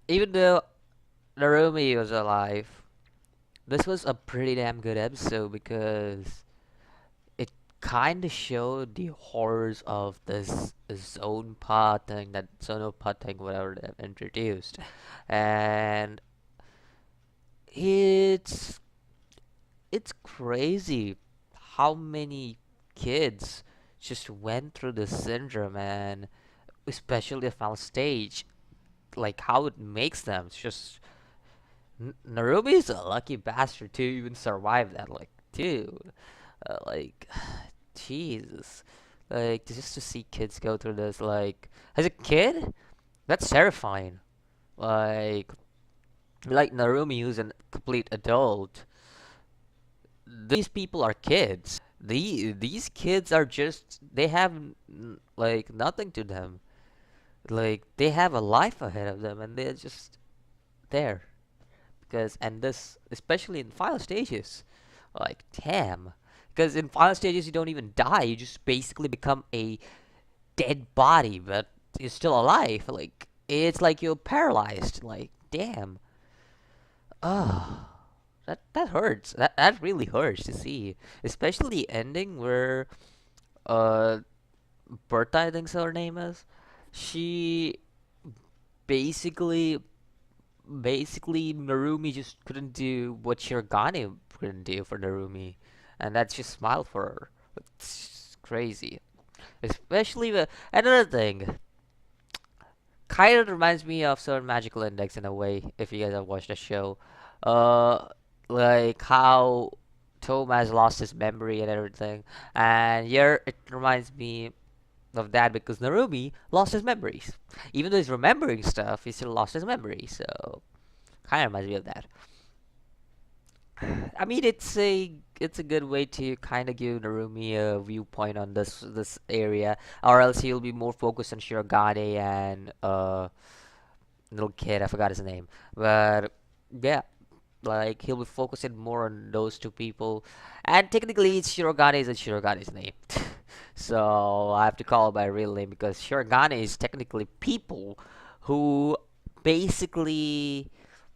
even though Narumi was alive, this was a pretty damn good episode because it kind of showed the horrors of this Zonpa thing, that Zonapa thing, whatever they've introduced, and it's it's crazy how many kids just went through the syndrome, and especially the final stage, like how it makes them. It's just Narumi's a lucky bastard to even survive that. Like, dude, like, Jesus, like just to see kids go through this, like, as a kid, that's terrifying. Like, Narumi, who's a complete adult, these people are kids. These kids are just they have like nothing to them. Like they have a life ahead of them, and they're just there because and this especially in final stages, like damn. Because in final stages you don't even die; you just basically become a dead body, but you're still alive. Like it's like you're paralyzed. Like damn. Oh, that hurts. That really hurts to see, especially the ending where uh Berta, I think so her name is. She basically Narumi just couldn't do what Shirogane couldn't do for Narumi, and that's just smiled for her. It's crazy. Especially the another thing, kind of reminds me of certain Magical Index in a way. If you guys have watched the show, uh, like how Thomas lost his memory and everything, and here it reminds me of that because Narumi lost his memories. Even though he's remembering stuff, he still lost his memory. So kind of reminds me of that. I mean, it's a good way to kind of give Narumi a viewpoint on this area, or else he'll be more focused on Shirogane and little kid. I forgot his name, but yeah, like he'll be focusing more on those two people, and technically it's Shirogane's and Shirogane's name. So I have to call it by real name because Shirogane is technically people who basically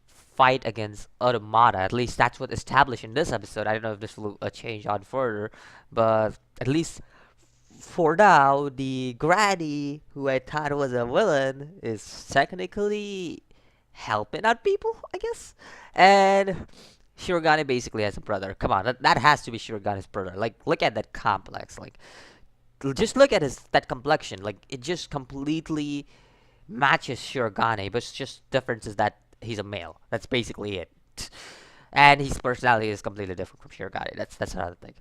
fight against Automata. At least that's what established in this episode. I don't know if this will change on further, but at least for now, the granny who I thought was a villain is technically helping out people, I guess. And Shirogane basically has a brother. Come on, that has to be Shirogane's brother. Like, look at that complex. Like, just look at his that complexion. Like, it just completely matches Shirogane, but it's just difference is that he's a male. That's basically it. And his personality is completely different from Shirogane. That's another thing.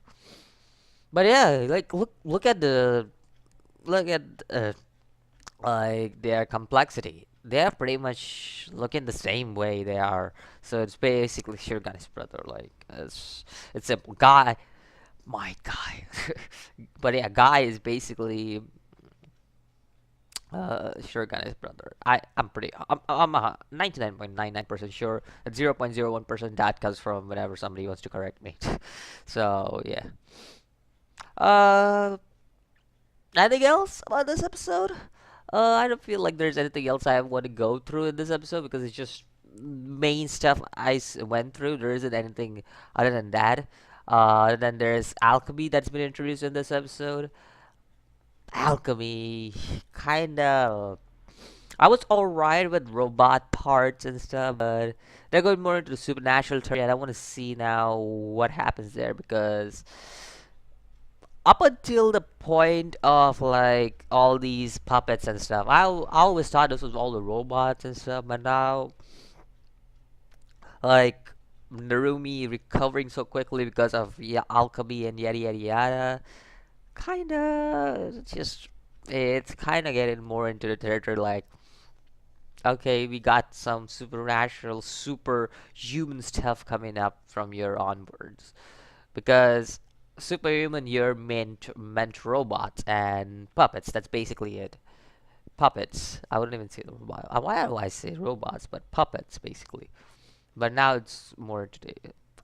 But yeah, like look at like their complexity. They are pretty much looking the same way they are. So it's basically Shirogane's brother. Like it's simple. Guy, my guy. But yeah, guy is basically Shirogane's brother. I'm 99.99% sure that 0.01% that comes from whenever somebody wants to correct me. So yeah. Uh, Anything else about this episode? I don't feel like there's anything else I want to go through in this episode because it's just main stuff went through. There isn't anything other than that. Then there's alchemy that's been introduced in this episode. Alchemy, kinda. I was alright with robot parts and stuff, but they're going more into the supernatural territory, and I want to see now what happens there because up until the point of like all these puppets and stuff, I always thought this was all the robots and stuff, but now like Narumi recovering so quickly because of alchemy and yada yada yada, just it's kind of getting more into the territory like okay, we got some supernatural, super human stuff coming up from here onwards because superhuman here meant robots and puppets. That's basically it. Puppets. I wouldn't even say robot. Why do I say robots? But puppets basically. But now it's more to the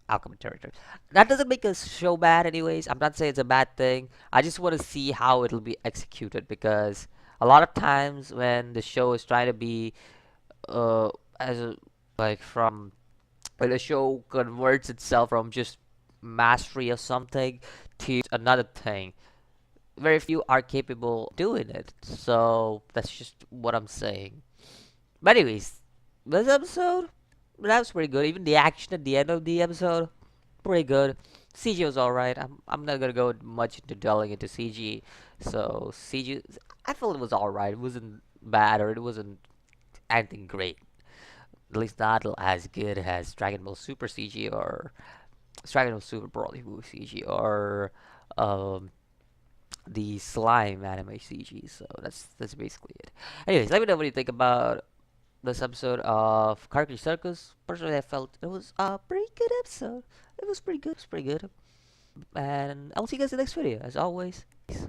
alchemy territory. That doesn't make a show bad, anyways. I'm not saying it's a bad thing. I just want to see how it'll be executed because a lot of times when the show is trying to be as a, like from when a show converts itself from just mastery of something to another thing. Very few are capable of doing it. So that's just what I'm saying. But anyways, this episode that was pretty good. Even the action at the end of the episode, pretty good. CG was alright. I'm not gonna go much into delving into CG. So CG, I felt it was alright. It wasn't bad or it wasn't anything great. At least not as good as Dragon Ball Super CG or Dragon Ball Super Broly movie CG or um, the slime anime CG. So that's basically it. Anyways, let me know what you think about this episode of Karakuri Circus. Personally, I felt it was a pretty good episode. It was pretty good. And I'll see you guys in the next video. As always, peace.